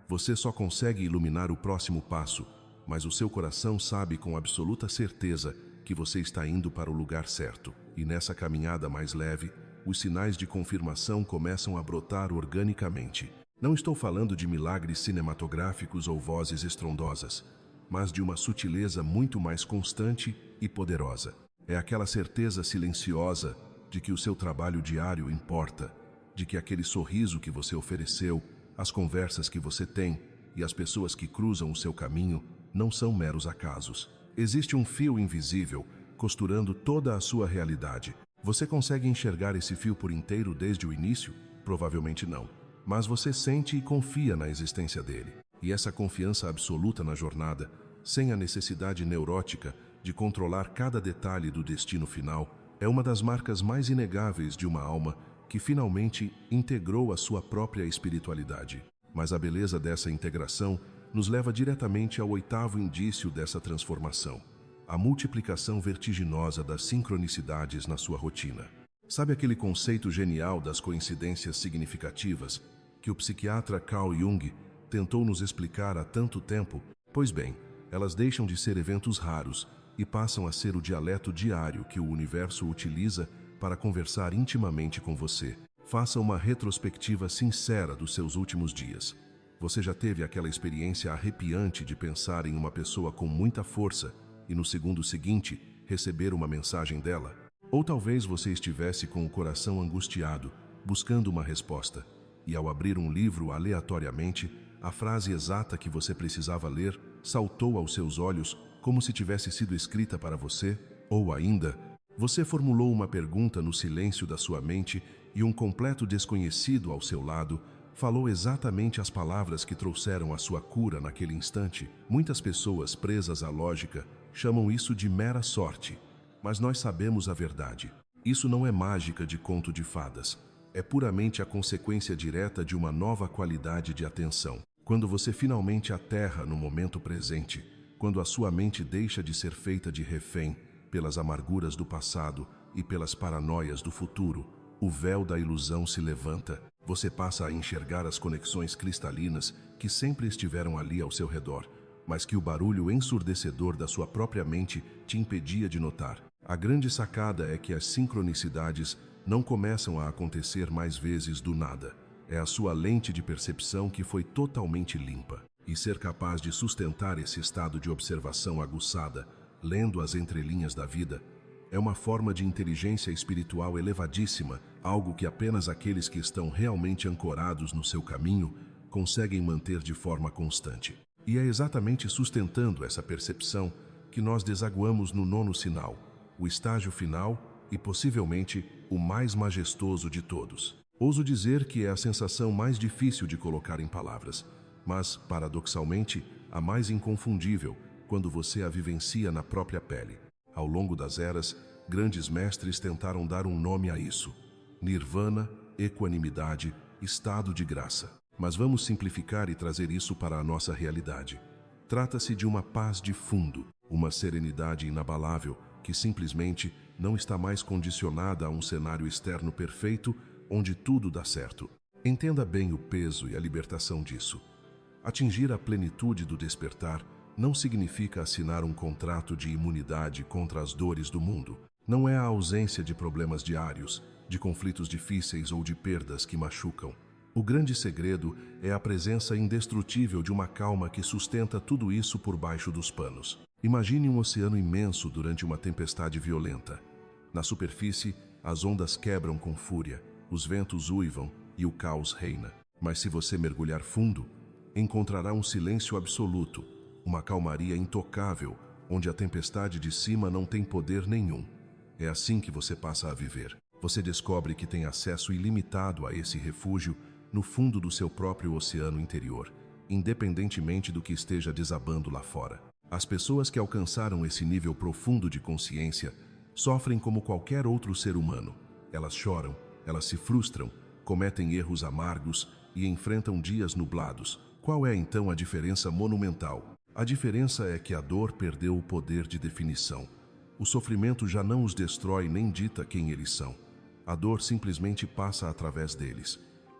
Você só consegue iluminar o próximo passo, mas o seu coração sabe com absoluta certeza que você está indo para o lugar certo. E nessa caminhada mais leve, os sinais de confirmação começam a brotar organicamente. Não estou falando de milagres cinematográficos ou vozes estrondosas, mas de uma sutileza muito mais constante e poderosa. É aquela certeza silenciosa de que o seu trabalho diário importa, de que aquele sorriso que você ofereceu, As conversas que você tem e as pessoas que cruzam o seu caminho não são meros acasos. Existe um fio invisível costurando toda a sua realidade. Você consegue enxergar esse fio por inteiro desde o início? Provavelmente não. Mas você sente e confia na existência dele. E essa confiança absoluta na jornada, sem a necessidade neurótica de controlar cada detalhe do destino final, é uma das marcas mais inegáveis de uma alma que finalmente integrou a sua própria espiritualidade. Mas a beleza dessa integração nos leva diretamente ao oitavo indício dessa transformação: a multiplicação vertiginosa das sincronicidades na sua rotina. Sabe aquele conceito genial das coincidências significativas que o psiquiatra Carl Jung tentou nos explicar há tanto tempo? Pois bem, elas deixam de ser eventos raros e passam a ser o dialeto diário que o universo utiliza para conversar intimamente com você. Faça uma retrospectiva sincera dos seus últimos dias. Você já teve aquela experiência arrepiante de pensar em uma pessoa com muita força e no segundo seguinte receber uma mensagem dela? Ou talvez você estivesse com o coração angustiado, buscando uma resposta, e ao abrir um livro aleatoriamente, a frase exata que você precisava ler saltou aos seus olhos como se tivesse sido escrita para você? Ou ainda, você formulou uma pergunta no silêncio da sua mente e um completo desconhecido ao seu lado falou exatamente as palavras que trouxeram a sua cura naquele instante? Muitas pessoas presas à lógica chamam isso de mera sorte, mas nós sabemos a verdade. Isso não é mágica de conto de fadas. É puramente a consequência direta de uma nova qualidade de atenção. Quando você finalmente aterra no momento presente, quando a sua mente deixa de ser feita de refém pelas amarguras do passado e pelas paranoias do futuro, o véu da ilusão se levanta. Você passa a enxergar as conexões cristalinas que sempre estiveram ali ao seu redor, mas que o barulho ensurdecedor da sua própria mente te impedia de notar. A grande sacada é que as sincronicidades não começam a acontecer mais vezes do nada. É a sua lente de percepção que foi totalmente limpa. E ser capaz de sustentar esse estado de observação aguçada, lendo as entrelinhas da vida, é uma forma de inteligência espiritual elevadíssima, algo que apenas aqueles que estão realmente ancorados no seu caminho conseguem manter de forma constante. E é exatamente sustentando essa percepção que nós desaguamos no nono sinal, o estágio final e possivelmente o mais majestoso de todos. Ouso dizer que é a sensação mais difícil de colocar em palavras, mas, paradoxalmente, a mais inconfundível quando você a vivencia na própria pele. Ao longo das eras, grandes mestres tentaram dar um nome a isso: nirvana, equanimidade, estado de graça. Mas vamos simplificar e trazer isso para a nossa realidade. Trata-se de uma paz de fundo, uma serenidade inabalável que simplesmente não está mais condicionada a um cenário externo perfeito onde tudo dá certo. Entenda bem o peso e a libertação disso. Atingir a plenitude do despertar não significa assinar um contrato de imunidade contra as dores do mundo. Não é a ausência de problemas diários, de conflitos difíceis ou de perdas que machucam. O grande segredo é a presença indestrutível de uma calma que sustenta tudo isso por baixo dos panos. Imagine um oceano imenso durante uma tempestade violenta. Na superfície, as ondas quebram com fúria, os ventos uivam e o caos reina. Mas se você mergulhar fundo, encontrará um silêncio absoluto, uma calmaria intocável, onde a tempestade de cima não tem poder nenhum. É assim que você passa a viver. Você descobre que tem acesso ilimitado a esse refúgio no fundo do seu próprio oceano interior, independentemente do que esteja desabando lá fora. As pessoas que alcançaram esse nível profundo de consciência sofrem como qualquer outro ser humano. Elas choram, elas se frustram, cometem erros amargos e enfrentam dias nublados. Qual é então a diferença monumental? A diferença é que a dor perdeu o poder de definição. O sofrimento já não os destrói nem dita quem eles são. A dor simplesmente passa através deles.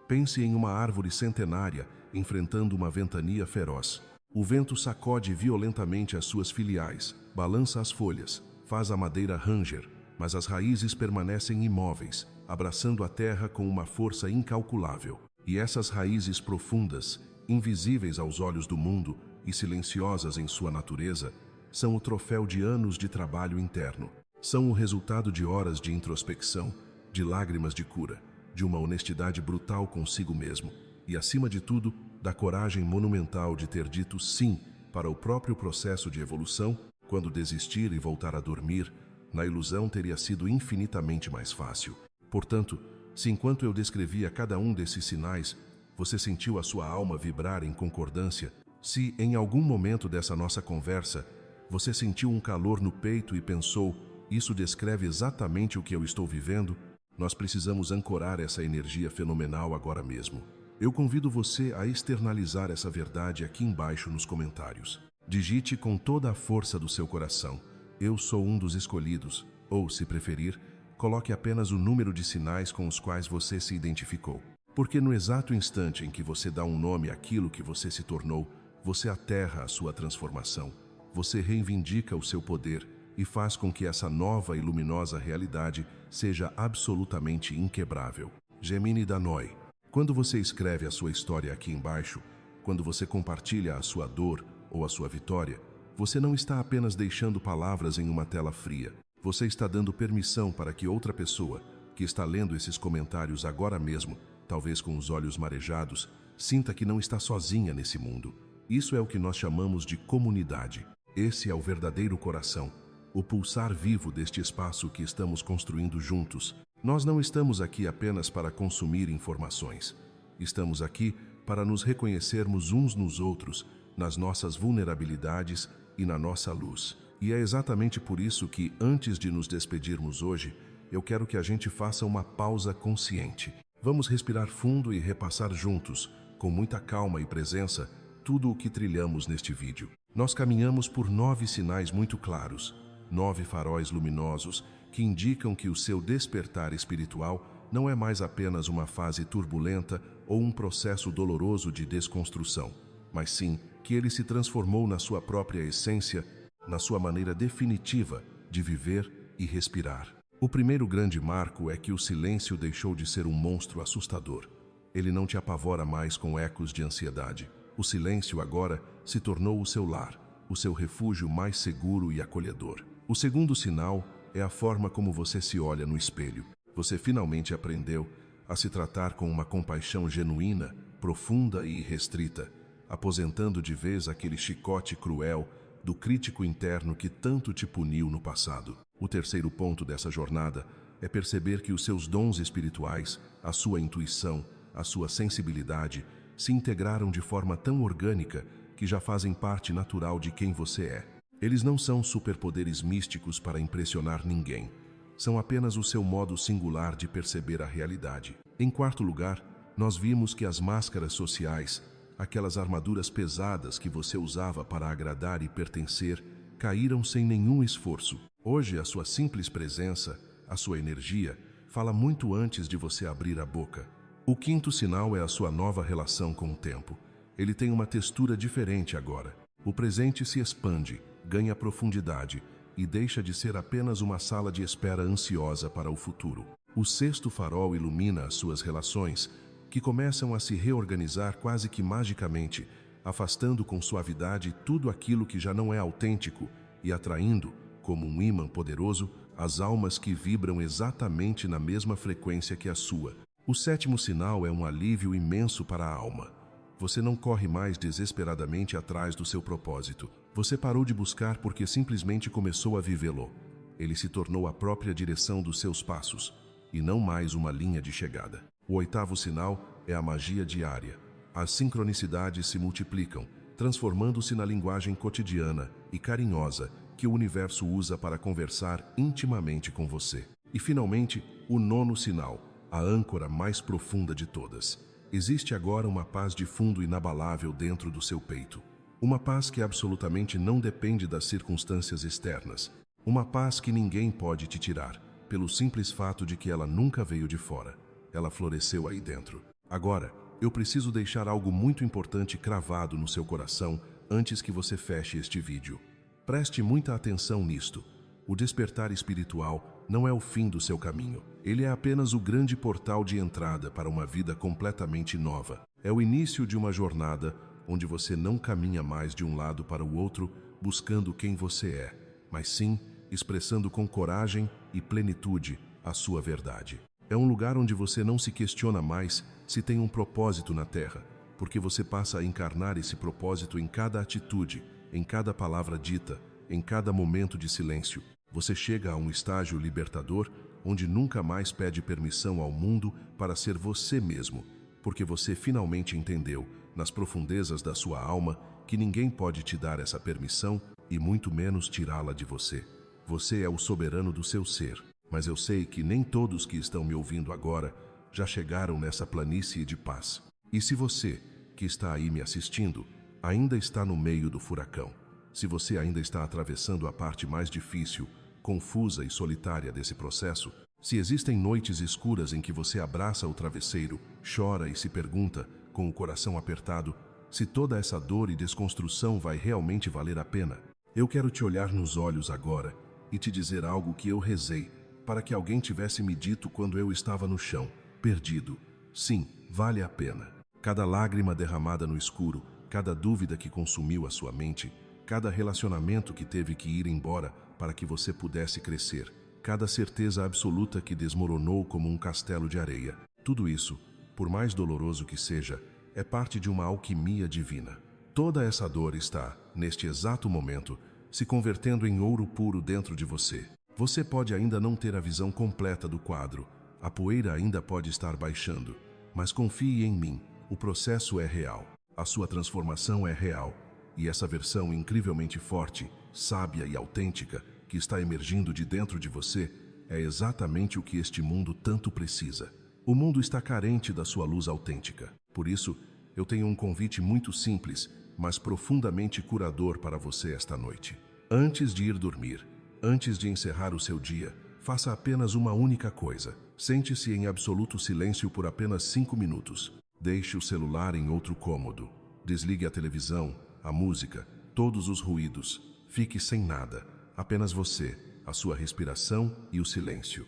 Pense em uma árvore centenária enfrentando uma ventania feroz. O vento sacode violentamente as suas filiais, balança as folhas, faz a madeira ranger, mas as raízes permanecem imóveis, abraçando a terra com uma força incalculável. E essas raízes profundas, invisíveis aos olhos do mundo e silenciosas em sua natureza, são o troféu de anos de trabalho interno. São o resultado de horas de introspecção, de lágrimas de cura, de uma honestidade brutal consigo mesmo. e, acima de tudo, da coragem monumental de ter dito sim para o próprio processo de evolução. Quando desistir e voltar a dormir, na ilusão teria sido infinitamente mais fácil. Portanto, se enquanto eu descrevia cada um desses sinais, você sentiu a sua alma vibrar em concordância, se em algum momento dessa nossa conversa você sentiu um calor no peito e pensou, isso descreve exatamente o que eu estou vivendo, nós precisamos ancorar essa energia fenomenal agora mesmo. Eu convido você a externalizar essa verdade aqui embaixo nos comentários. Digite com toda a força do seu coração, eu sou um dos escolhidos, ou, se preferir, coloque apenas o número de sinais com os quais você se identificou. Porque no exato instante em que você dá um nome àquilo que você se tornou, você aterra a sua transformação, você reivindica o seu poder e faz com que essa nova e luminosa realidade seja absolutamente inquebrável. Gemini Danoi. Quando você escreve a sua história aqui embaixo, quando você compartilha a sua dor ou a sua vitória, você não está apenas deixando palavras em uma tela fria. Você está dando permissão para que outra pessoa, que está lendo esses comentários agora mesmo, talvez com os olhos marejados, sinta que não está sozinha nesse mundo. Isso é o que nós chamamos de comunidade. Esse é o verdadeiro coração, o pulsar vivo deste espaço que estamos construindo juntos. Nós não estamos aqui apenas para consumir informações. Estamos aqui para nos reconhecermos uns nos outros, nas nossas vulnerabilidades e na nossa luz. E é exatamente por isso que, antes de nos despedirmos hoje, eu quero que a gente faça uma pausa consciente. Vamos respirar fundo e repassar juntos, com muita calma e presença, tudo o que trilhamos neste vídeo. Nós caminhamos por 9 sinais muito claros, 9 faróis luminosos que indicam que o seu despertar espiritual não é mais apenas uma fase turbulenta ou um processo doloroso de desconstrução, mas sim que ele se transformou na sua própria essência, na sua maneira definitiva de viver e respirar. O primeiro grande marco é que o silêncio deixou de ser um monstro assustador. Ele não te apavora mais com ecos de ansiedade. O silêncio agora se tornou o seu lar, o seu refúgio mais seguro e acolhedor. O segundo sinal é a forma como você se olha no espelho. Você finalmente aprendeu a se tratar com uma compaixão genuína, profunda e irrestrita, aposentando de vez aquele chicote cruel do crítico interno que tanto te puniu no passado. O terceiro ponto dessa jornada é perceber que os seus dons espirituais, a sua intuição, a sua sensibilidade, se integraram de forma tão orgânica que já fazem parte natural de quem você é. Eles não são superpoderes místicos para impressionar ninguém. São apenas o seu modo singular de perceber a realidade. Em quarto lugar, nós vimos que as máscaras sociais, aquelas armaduras pesadas que você usava para agradar e pertencer, caíram sem nenhum esforço. Hoje, a sua simples presença, a sua energia, fala muito antes de você abrir a boca. O quinto sinal é a sua nova relação com o tempo. Ele tem uma textura diferente agora. O presente se expande, ganha profundidade e deixa de ser apenas uma sala de espera ansiosa para o futuro. O sexto farol ilumina as suas relações, que começam a se reorganizar quase que magicamente, afastando com suavidade tudo aquilo que já não é autêntico e atraindo, como um ímã poderoso, as almas que vibram exatamente na mesma frequência que a sua. O sétimo sinal é um alívio imenso para a alma. Você não corre mais desesperadamente atrás do seu propósito. Você parou de buscar porque simplesmente começou a vivê-lo. Ele se tornou a própria direção dos seus passos, e não mais uma linha de chegada. O oitavo sinal é a magia diária. As sincronicidades se multiplicam, transformando-se na linguagem cotidiana e carinhosa que o universo usa para conversar intimamente com você. E, finalmente, o nono sinal, a âncora mais profunda de todas. Existe agora uma paz de fundo inabalável dentro do seu peito. Uma paz que absolutamente não depende das circunstâncias externas. Uma paz que ninguém pode te tirar, pelo simples fato de que ela nunca veio de fora. Ela floresceu aí dentro. Agora, eu preciso deixar algo muito importante cravado no seu coração antes que você feche este vídeo. Preste muita atenção nisto. O despertar espiritual não é o fim do seu caminho. Ele é apenas o grande portal de entrada para uma vida completamente nova. É o início de uma jornada onde você não caminha mais de um lado para o outro buscando quem você é, mas sim expressando com coragem e plenitude a sua verdade. É um lugar onde você não se questiona mais se tem um propósito na Terra, porque você passa a encarnar esse propósito em cada atitude, em cada palavra dita, em cada momento de silêncio. Você chega a um estágio libertador onde nunca mais pede permissão ao mundo para ser você mesmo, porque você finalmente entendeu, nas profundezas da sua alma, que ninguém pode te dar essa permissão e muito menos tirá-la de você. Você é o soberano do seu ser, mas eu sei que nem todos que estão me ouvindo agora já chegaram nessa planície de paz. E se você, que está aí me assistindo, ainda está no meio do furacão, se você ainda está atravessando a parte mais difícil, confusa e solitária desse processo, se existem noites escuras em que você abraça o travesseiro, chora e se pergunta, com o coração apertado, se toda essa dor e desconstrução vai realmente valer a pena, eu quero te olhar nos olhos agora e te dizer algo que eu rezei para que alguém tivesse me dito quando eu estava no chão, perdido. Sim, vale a pena. Cada lágrima derramada no escuro, cada dúvida que consumiu a sua mente, cada relacionamento que teve que ir embora para que você pudesse crescer, cada certeza absoluta que desmoronou como um castelo de areia. Tudo isso, por mais doloroso que seja, é parte de uma alquimia divina. Toda essa dor está, neste exato momento, se convertendo em ouro puro dentro de você. Você pode ainda não ter a visão completa do quadro, a poeira ainda pode estar baixando, mas confie em mim, o processo é real, a sua transformação é real, e essa versão incrivelmente forte, sábia e autêntica que está emergindo de dentro de você é exatamente o que este mundo tanto precisa. O mundo está carente da sua luz autêntica. Por isso, eu tenho um convite muito simples, mas profundamente curador para você esta noite. Antes de ir dormir, antes de encerrar o seu dia, faça apenas uma única coisa. Sente-se em absoluto silêncio por apenas 5 minutos. Deixe o celular em outro cômodo. Desligue a televisão, a música, todos os ruídos. Fique sem nada, apenas você, a sua respiração e o silêncio.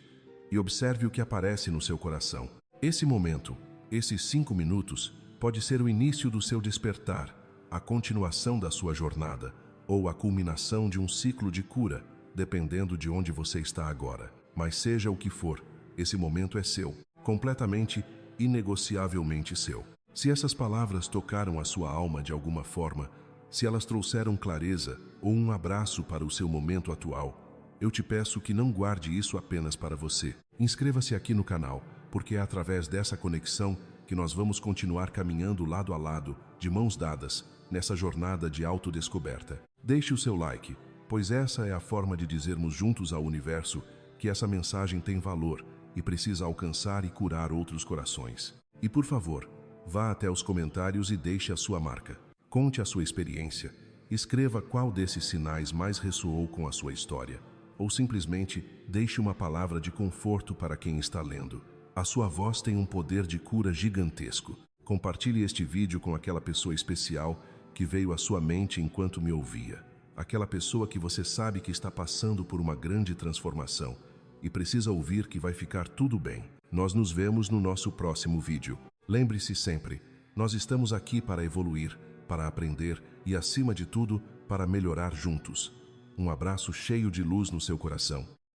E observe o que aparece no seu coração. Esse momento, esses 5 minutos, pode ser o início do seu despertar, a continuação da sua jornada, ou a culminação de um ciclo de cura, dependendo de onde você está agora. Mas seja o que for, esse momento é seu, completamente, inegociavelmente seu. Se essas palavras tocaram a sua alma de alguma forma, se elas trouxeram clareza ou um abraço para o seu momento atual, eu te peço que não guarde isso apenas para você. Inscreva-se aqui no canal, porque é através dessa conexão que nós vamos continuar caminhando lado a lado, de mãos dadas, nessa jornada de autodescoberta. Deixe o seu like, pois essa é a forma de dizermos juntos ao universo que essa mensagem tem valor e precisa alcançar e curar outros corações. E por favor, vá até os comentários e deixe a sua marca. Conte a sua experiência, escreva qual desses sinais mais ressoou com a sua história, ou simplesmente deixe uma palavra de conforto para quem está lendo. A sua voz tem um poder de cura gigantesco. Compartilhe este vídeo com aquela pessoa especial que veio à sua mente enquanto me ouvia. Aquela pessoa que você sabe que está passando por uma grande transformação e precisa ouvir que vai ficar tudo bem. Nós nos vemos no nosso próximo vídeo. Lembre-se sempre, nós estamos aqui para evoluir, para aprender e, acima de tudo, para melhorar juntos. Um abraço cheio de luz no seu coração.